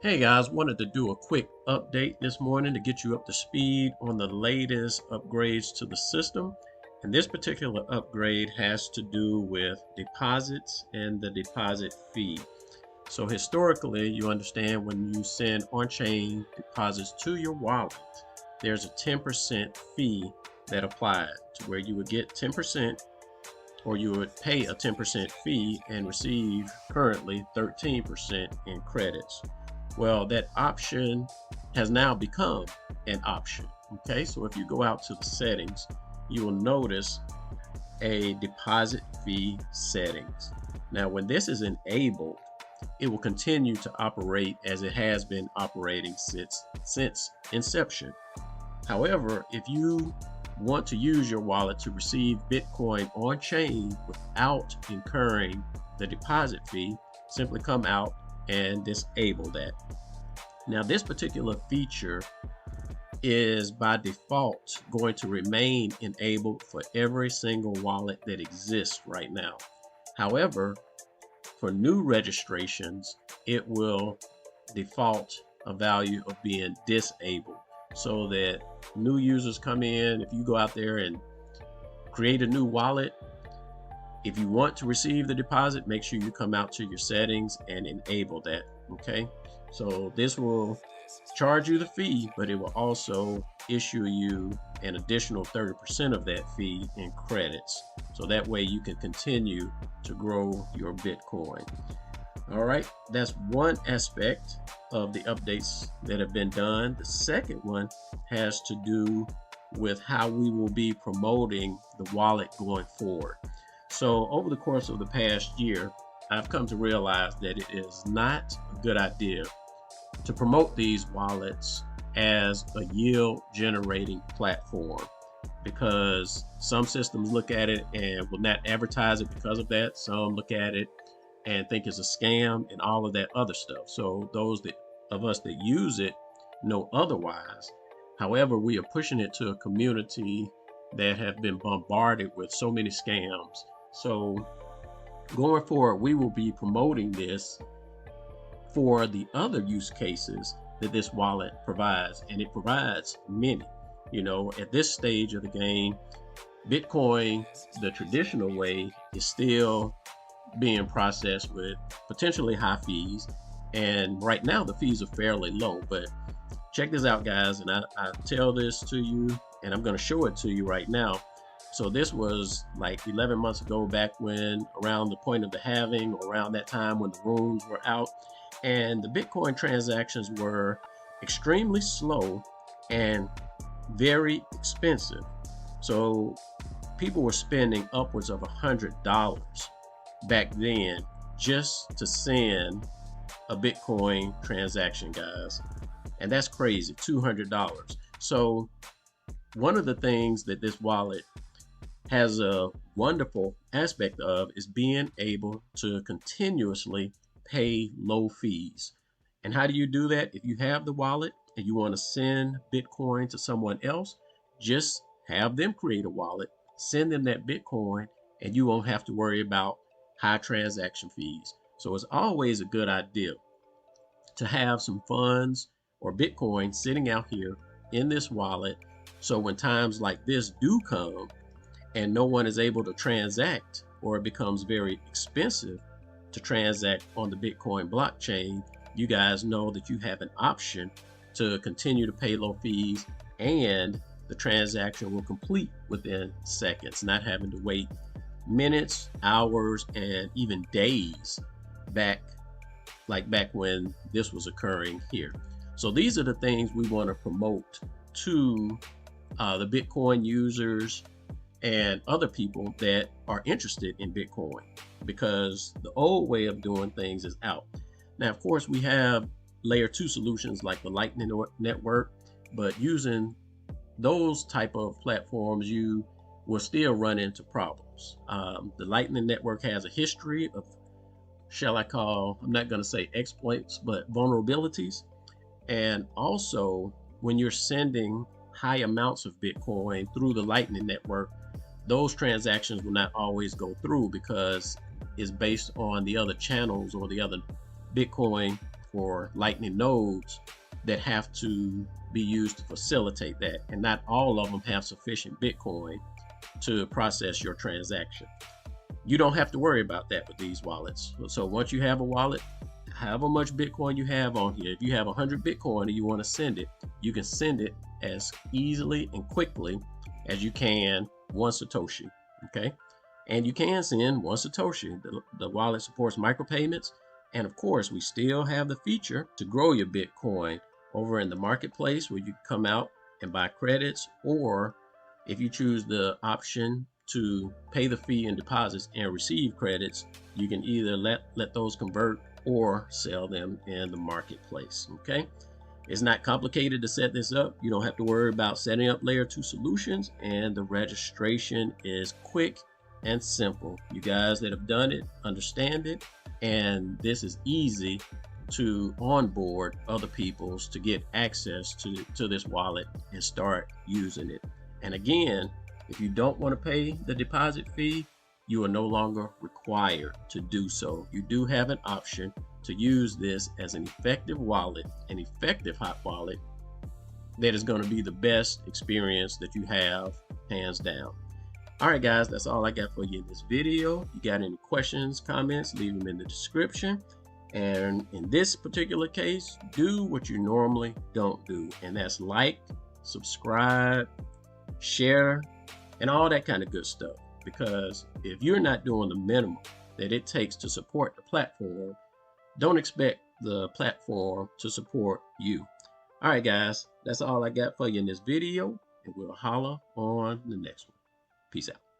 Hey guys, wanted to do a quick update this morning to get you up to speed on the latest upgrades to the system. And this particular upgrade has to do with deposits and the deposit fee. So historically, you understand when you send on-chain deposits to your wallet, there's a 10% fee that applied to where you would get 10% or you would pay a 10% fee and receive currently 13% in credits. Well, that option has now become an option. Okay, so if you go out to the settings, you will notice a deposit fee settings. Now, when this is enabled, it will continue to operate as it has been operating since inception. However, if you want to use your wallet to receive Bitcoin on chain without incurring the deposit fee, simply come out and disable that. Now, this particular feature is by default going to remain enabled for every single wallet that exists right now. However, for new registrations, it will default a value of being disabled so that new users come in. If you go out there and create a new wallet, if you want to receive the deposit, make sure you come out to your settings and enable that. Okay, so this will charge you the fee, but it will also issue you an additional 30% of that fee in credits. So that way you can continue to grow your Bitcoin. All right, that's one aspect of the updates that have been done. The second one has to do with how we will be promoting the wallet going forward. So over the course of the past year, I've come to realize that it is not a good idea to promote these wallets as a yield generating platform, because some systems look at it and will not advertise it because of that. Some look at it and think it's a scam and all of that other stuff. So those of us that use it know otherwise. However, we are pushing it to a community that have been bombarded with so many scams. So going forward, we will be promoting this for the other use cases that this wallet provides, and it provides many. At this stage of the game, Bitcoin, the traditional way, is still being processed with potentially high fees, and right now the fees are fairly low. But check this out, guys, and I tell this to you, and I'm going to show it to you right now. So this was like 11 months ago, back when around the point of the halving, or around that time when the runes were out, and the Bitcoin transactions were extremely slow and very expensive. So people were spending upwards of $100 back then just to send a Bitcoin transaction, guys. And that's crazy, $200. So one of the things that this wallet has a wonderful aspect of is being able to continuously pay low fees. And how do you do that? If you have the wallet and you want to send Bitcoin to someone else, just have them create a wallet, send them that Bitcoin, and you won't have to worry about high transaction fees. So it's always a good idea to have some funds or Bitcoin sitting out here in this wallet, so when times like this do come and no one is able to transact, or it becomes very expensive to transact on the Bitcoin blockchain, you guys know that you have an option to continue to pay low fees, and the transaction will complete within seconds, not having to wait minutes, hours, and even days back when this was occurring here. So these are the things we want to promote to the Bitcoin users and other people that are interested in Bitcoin, because the old way of doing things is out. Now, of course, we have layer 2 solutions like the Lightning Network, but using those type of platforms, you will still run into problems. The Lightning Network has a history of, I'm not going to say exploits, but vulnerabilities. And also, when you're sending high amounts of Bitcoin through the Lightning Network, those transactions will not always go through because it's based on the other channels or the other Bitcoin for Lightning nodes that have to be used to facilitate that. And not all of them have sufficient Bitcoin to process your transaction. You don't have to worry about that with these wallets. So once you have a wallet, however much Bitcoin you have on here, if you have 100 Bitcoin and you want to send it, you can send it as easily and quickly as you can one Satoshi, okay? And you can send one Satoshi. The wallet supports micropayments. And of course, we still have the feature to grow your Bitcoin over in the marketplace where you come out and buy credits, or if you choose the option to pay the fee and deposits and receive credits, you can either let those convert or sell them in the marketplace, okay? It's not complicated to set this up. You don't have to worry about setting up layer 2 solutions, and the registration is quick and simple. You guys that have done it understand it, and this is easy to onboard other people's to get access to this wallet and start using it. And again, if you don't want to pay the deposit fee, you are no longer required to do so. You do have an option to use this as an effective wallet, an effective hot wallet that is going to be the best experience that you have, hands down. All right, guys, that's all I got for you in this video. You got any questions, comments, leave them in the description. And in this particular case, do what you normally don't do, and that's like, subscribe, share, and all that kind of good stuff. Because if you're not doing the minimum that it takes to support the platform, don't expect the platform to support you. All right, guys, that's all I got for you in this video, and we'll holler on the next one. Peace out.